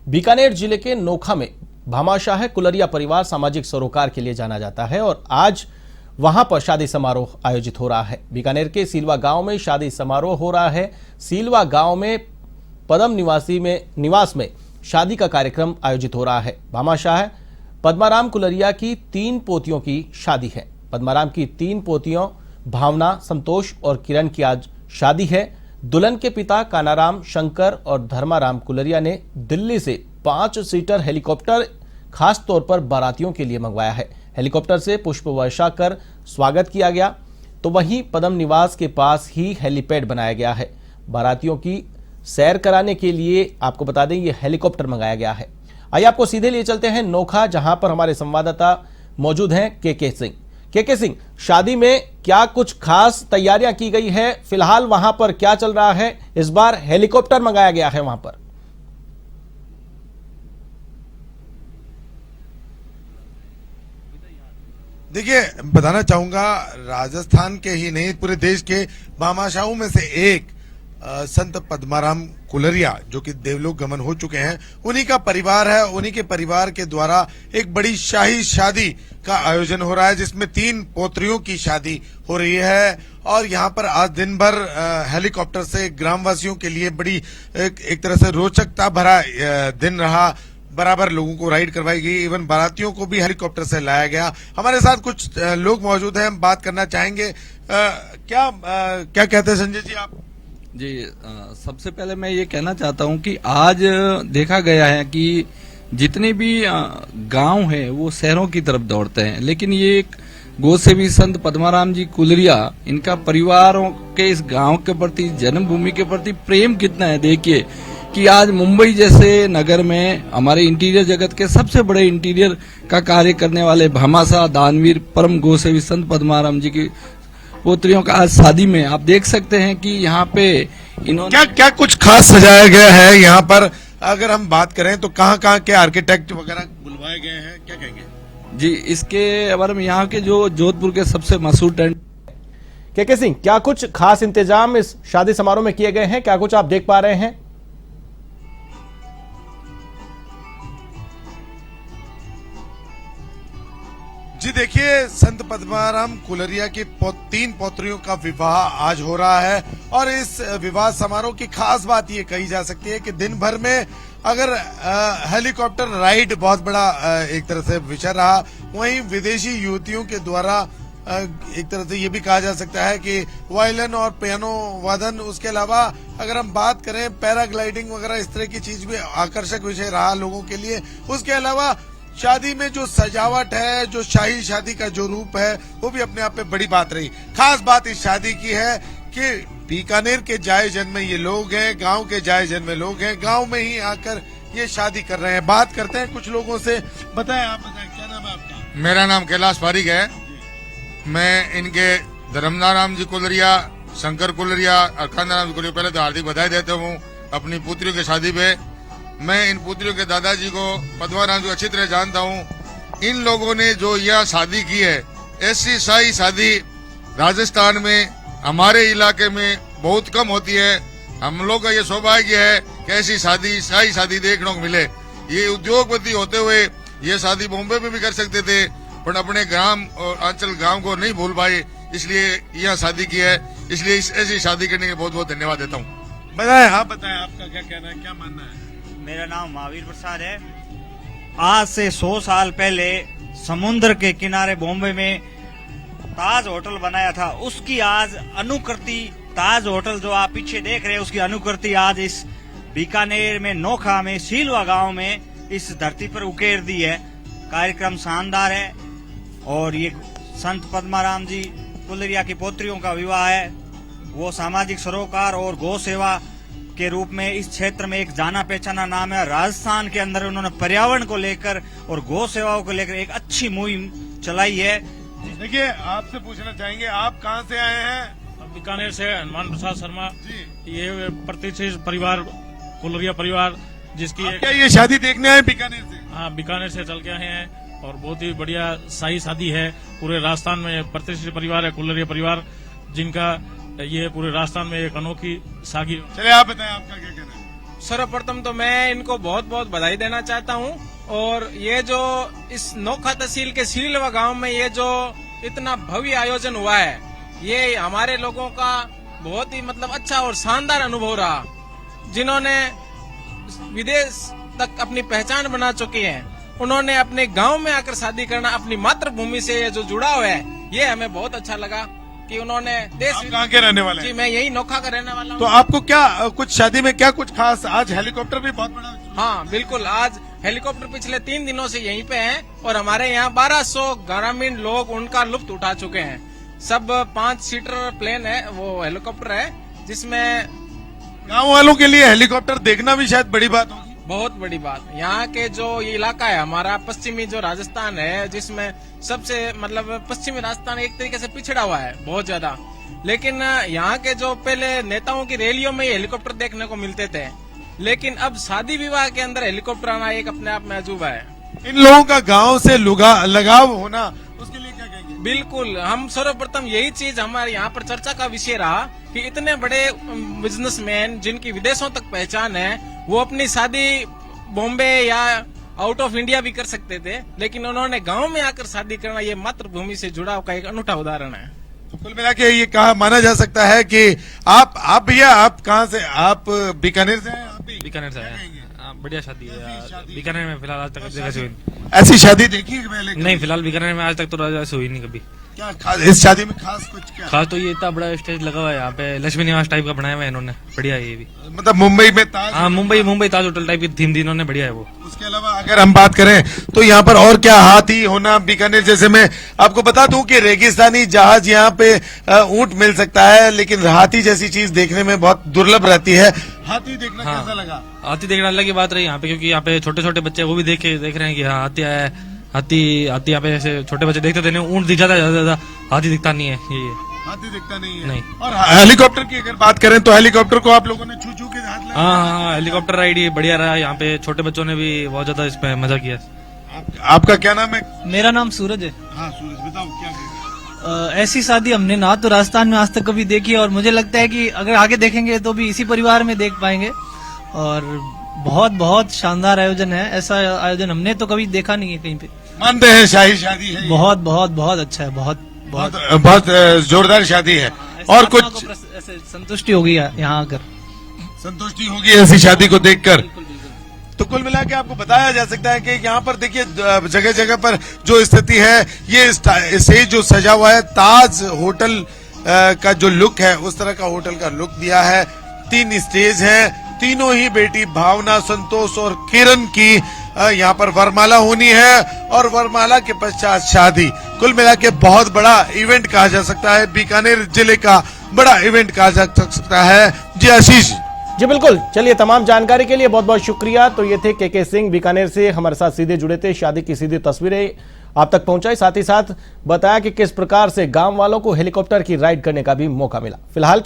बीकानेर जिले के नोखा में भामाशाह कुलरिया परिवार सामाजिक सरोकार के लिए जाना जाता है और आज वहां पर शादी समारोह आयोजित हो रहा है। बीकानेर के सीलवा गांव में शादी समारोह हो रहा है। सीलवा गांव में पदम निवास में शादी का कार्यक्रम आयोजित हो रहा है। भामाशाह पद्माराम कुलरिया की 3 पोतियों की शादी है। पद्माराम की 3 पोतियों भावना, संतोष और किरण की आज शादी है। दुल्हन के पिता कानाराम, शंकर और धर्माराम कुलरिया ने दिल्ली से 5 सीटर हेलीकॉप्टर खास तौर पर बारातियों के लिए मंगवाया है। हेलीकॉप्टर से पुष्प वर्षा कर स्वागत किया गया, तो वहीं पदम निवास के पास ही हेलीपैड बनाया गया है। बारातियों की सैर कराने के लिए आपको बता दें ये हेलीकॉप्टर मंगाया गया है। आइए आपको सीधे लिए चलते हैं नोखा, जहां पर हमारे संवाददाता मौजूद हैं के सिंह। के सिंह, शादी में क्या कुछ खास तैयारियां की गई है? फिलहाल वहां पर क्या चल रहा है? इस बार हेलीकॉप्टर मंगाया गया है वहां पर। देखिए, बताना चाहूंगा, राजस्थान के ही नहीं पूरे देश के भामाशाहों में से एक संत पद्माराम कुलरिया, जो कि देवलोक गमन हो चुके हैं, उन्हीं का परिवार है। उन्हीं के परिवार के द्वारा एक बड़ी शाही शादी का आयोजन हो रहा है, जिसमें 3 पोत्रियों की शादी हो रही है। और यहाँ पर आज दिन भर हेलीकॉप्टर से ग्रामवासियों के लिए बड़ी एक तरह से रोचकता भरा दिन रहा। बराबर लोगों को राइड करवाई गई, इवन बारातियों को भी हेलीकॉप्टर से लाया गया। हमारे साथ कुछ लोग मौजूद हैं, हम बात करना चाहेंगे। क्या कहते हैं संजय जी आप? जी, सबसे पहले मैं ये कहना चाहता हूँ कि आज देखा गया है कि जितने भी गांव हैं वो शहरों की तरफ दौड़ते हैं, लेकिन ये एक गोसेवी संत पद्माराम जी कुलरिया, इनका परिवारों के इस गांव के प्रति, जन्मभूमि के प्रति प्रेम कितना है। देखिए कि आज मुंबई जैसे नगर में हमारे इंटीरियर जगत के सबसे बड़े इंटीरियर का कार्य करने वाले भामाशाह दानवीर परम गोसेवी संत पद्माराम जी की पोत्रियों का आज शादी में आप देख सकते हैं कि यहाँ पे इन्होंने क्या कुछ खास सजाया गया है यहाँ पर? अगर हम बात करें तो कहाँ के आर्किटेक्ट वगैरह बुलवाए गए हैं, क्या कहेंगे जी इसके बारे में? यहाँ के जो जोधपुर के सबसे मशहूर टेंट। के सिंह, क्या कुछ खास इंतजाम इस शादी समारोह में किए गए हैं? क्या कुछ आप देख पा रहे हैं? जी देखिए, संत पद्माराम कुलरिया की 3 पोत्रियों का विवाह आज हो रहा है। और इस विवाह समारोह की खास बात ये कही जा सकती है कि दिन भर में अगर हेलीकॉप्टर राइड बहुत बड़ा एक तरह से विषय रहा, वहीं विदेशी युवतियों के द्वारा एक तरह से ये भी कहा जा सकता है कि वायलिन और पियानो वादन, उसके अलावा अगर हम बात करें पैराग्लाइडिंग वगैरह, इस तरह की चीज भी आकर्षक विषय रहा लोगों के लिए। उसके अलावा शादी में जो सजावट है, जो शाही शादी का जो रूप है, वो भी अपने आप में बड़ी बात रही। खास बात इस शादी की है कि बीकानेर के जाए जन्मे ये लोग हैं, गांव के जाए जन्मे लोग हैं, गांव में ही आकर ये शादी कर रहे हैं। बात करते हैं कुछ लोगों से। बताएं, आप बताएं, क्या नाम है आपका? मेरा नाम कैलाश पारिक है। मैं इनके धर्मनाराम जी कुलरिया, शंकर कुलरिया और कानाराम जी कुलरिया पहले तो हार्दिक बधाई देता हूँ अपनी पुत्रियों की शादी पे। मैं इन पुत्रियों के दादाजी को, पद्माराम जी को अच्छी तरह जानता हूँ। इन लोगों ने जो यह शादी की है, ऐसी शाही शादी राजस्थान में, हमारे इलाके में बहुत कम होती है। हम लोग का ये सौभाग्य है कि ऐसी शादी, शाही शादी देखने को मिले। ये उद्योगपति होते हुए ये शादी बॉम्बे में भी कर सकते थे, पर अपने ग्राम और अंचल गांव को नहीं भूल पाए, इसलिए यह शादी की है। इसलिए ऐसी शादी करने के बहुत बहुत धन्यवाद देता हूँ। बताएं, आप बताएं, आपका क्या कहना है, क्या मानना है? मेरा नाम महावीर प्रसाद है। आज से 100 साल पहले समुद्र के किनारे बॉम्बे में ताज होटल बनाया था, उसकी आज अनुकृति, ताज होटल जो आप पीछे देख रहे हैं, उसकी अनुकृति आज इस बीकानेर में नोखा में सीलवा गांव में इस धरती पर उकेर दी है। कार्यक्रम शानदार है और ये संत पद्माराम जी कुलरिया की पोत्रियों का विवाह है। वो सामाजिक सरोकार और गौ सेवा के रूप में इस क्षेत्र में एक जाना पहचाना नाम है। राजस्थान के अंदर उन्होंने पर्यावरण को लेकर और गौ सेवाओं को लेकर एक अच्छी मुहिम चलाई है। देखिए, आपसे पूछना चाहेंगे, आप कहाँ से आए हैं? बीकानेर से हनुमान प्रसाद शर्मा जी। ये प्रतिष्ठित परिवार कुलरिया परिवार, जिसकी क्या ये शादी देखने आए बीकानेर से? हाँ, बीकानेर से चल के आए हैं और बहुत ही बढ़िया शाही शादी है। पूरे राजस्थान में प्रतिष्ठित परिवार है कुलरिया परिवार, जिनका ये पूरे राजस्थान में एक अनोखी सागी। चलिए, आप बताएं, आपका क्या कहना है? सर्वप्रथम तो मैं इनको बहुत बहुत बधाई देना चाहता हूँ। और ये जो इस नोखा तहसील के सीलवा गांव में ये जो इतना भव्य आयोजन हुआ है, ये हमारे लोगों का बहुत ही मतलब अच्छा और शानदार अनुभव रहा। जिन्होंने विदेश तक अपनी पहचान बना चुके हैं, उन्होंने अपने गांव में आकर शादी करना, अपनी मातृभूमि से ये जो जुड़ा हुआ है, ये हमें बहुत अच्छा लगा कि उन्होंने देश। आप कहाँ के रहने वाले हैं? जी, मैं यही नोखा का रहने वाला हूँ। तो आपको क्या कुछ शादी में क्या कुछ खास? आज हेलीकॉप्टर भी बहुत बड़ा। हाँ बिल्कुल, आज हेलीकॉप्टर पिछले 3 दिनों से यहीं पे हैं और हमारे यहाँ 1200 ग्रामीण लोग उनका लुत्फ उठा चुके हैं। सब 5 सीटर प्लेन है, वो हेलीकॉप्टर है, जिसमें गांव वालों के लिए हेलीकॉप्टर देखना भी शायद बड़ी बात होगी। बहुत बड़ी बात। यहाँ के जो ये इलाका है हमारा पश्चिमी जो राजस्थान है, जिसमें सबसे मतलब पश्चिमी राजस्थान एक तरीके से पिछड़ा हुआ है बहुत ज्यादा, लेकिन यहाँ के जो पहले नेताओं की रैलियों में ये हेलीकॉप्टर देखने को मिलते थे, लेकिन अब शादी विवाह के अंदर हेलीकॉप्टर आना एक अपने आप में अजूबा है। इन लोगों का गांव से लगाव होना, उसके लिए क्या कहेंगे? बिल्कुल, हम सर्वप्रथम यही चीज हमारे यहाँ पर चर्चा का विषय रहा कि इतने बड़े बिजनेसमैन जिनकी विदेशों तक पहचान है, वो अपनी शादी बॉम्बे या आउट ऑफ इंडिया भी कर सकते थे, लेकिन उन्होंने गांव में आकर शादी करना, ये मातृभूमि से जुड़ाव का एक अनूठा उदाहरण है। तो कुल मिला के ये कहा माना जा सकता है कि आप भैया, आप कहाँ से? आप बीकानेर से हैं? आप भी बीकानेर से है। बढ़िया शादी है बीकानेर में। फिलहाल आज तक जगह से हुई ऐसी शादी देखी है पहले? नहीं, फिलहाल बीकानेर में आज तक तो ऐसे हुई नहीं कभी। क्या खास इस शादी में? खास कुछ क्या? खास तो ये इतना बड़ा स्टेज लगा हुआ है यहाँ पे, लक्ष्मी निवास टाइप का बनाया हुआ है इन्होंने, बढ़िया है ये भी। मतलब मुंबई में ताज? हाँ, मुंबई ताज होटल टाइप की थीम दी इन्होंने, बढ़िया है वो। उसके अलावा अगर हम बात करें तो यहाँ पर और क्या? हाथी होना बीकानेर जैसे में आपको बता दूं कि रेगिस्तानी जहाज यहाँ पे ऊंट मिल सकता है, लेकिन हाथी जैसी चीज देखने में बहुत दुर्लभ रहती है। हाथी देखना कैसा लगा? हाथी देखने अलग की बात रही यहाँ पे, क्योंकि यहाँ पे छोटे छोटे बच्चे वो भी देख रहे हैं कि हाँ हाथी आया है। हाथी यहाँ पे ऐसे छोटे बच्चे देखते थे, नहीं ऊंट दिख जाता है ज्यादा, हाथी दिखता नहीं है। ये हाथी दिखता नहीं है। नहीं। और हेलीकॉप्टर की अगर बात करें तो हेलीकॉप्टर को आप लोगों ने छू के हाथ लगाया? हाँ, हेलीकॉप्टर राइड ये बढ़िया रहा। यहाँ पे छोटे बच्चों ने भी बहुत ज्यादा इस पे मजा किया। आपका क्या नाम है? मेरा नाम सूरज है। हाँ सूरज, बताओ क्या? ऐसी शादी हमने ना तो राजस्थान में आज तक कभी देखी, और मुझे लगता है कि अगर आगे देखेंगे तो भी इसी परिवार में देख पाएंगे। और बहुत बहुत शानदार आयोजन है, ऐसा आयोजन हमने तो कभी देखा नहीं है कहीं पे। मानते हैं शाही शादी है? बहुत बहुत बहुत अच्छा है, बहुत जोरदार शादी है। और कुछ ऐसे संतुष्टि होगी यहाँ आकर, संतुष्टि होगी ऐसी शादी को देखकर। तो कुल मिला के आपको बताया जा सकता है कि यहाँ पर देखिए जगह जगह पर जो स्थिति है, ये स्टेज जो सजा हुआ है, ताज होटल का जो लुक है, उस तरह का होटल का लुक दिया है। 3 स्टेज है, तीनों ही बेटी भावना, संतोष और किरण की यहाँ पर वरमाला होनी है और वरमाला के पश्चात शादी। कुल मिला के बहुत बड़ा इवेंट कहा जा सकता है, बीकानेर जिले का बड़ा इवेंट कहा जा सकता है। जी आशीष। जी बिल्कुल, चलिए तमाम जानकारी के लिए बहुत बहुत शुक्रिया। तो ये थे के सिंह, बीकानेर से हमारे साथ सीधे जुड़े थे, शादी की सीधी तस्वीरें आप तक पहुंचाई, साथ ही साथ बताया कि किस प्रकार से गांव वालों को हेलीकॉप्टर की राइड करने का भी मौका मिला। फिलहाल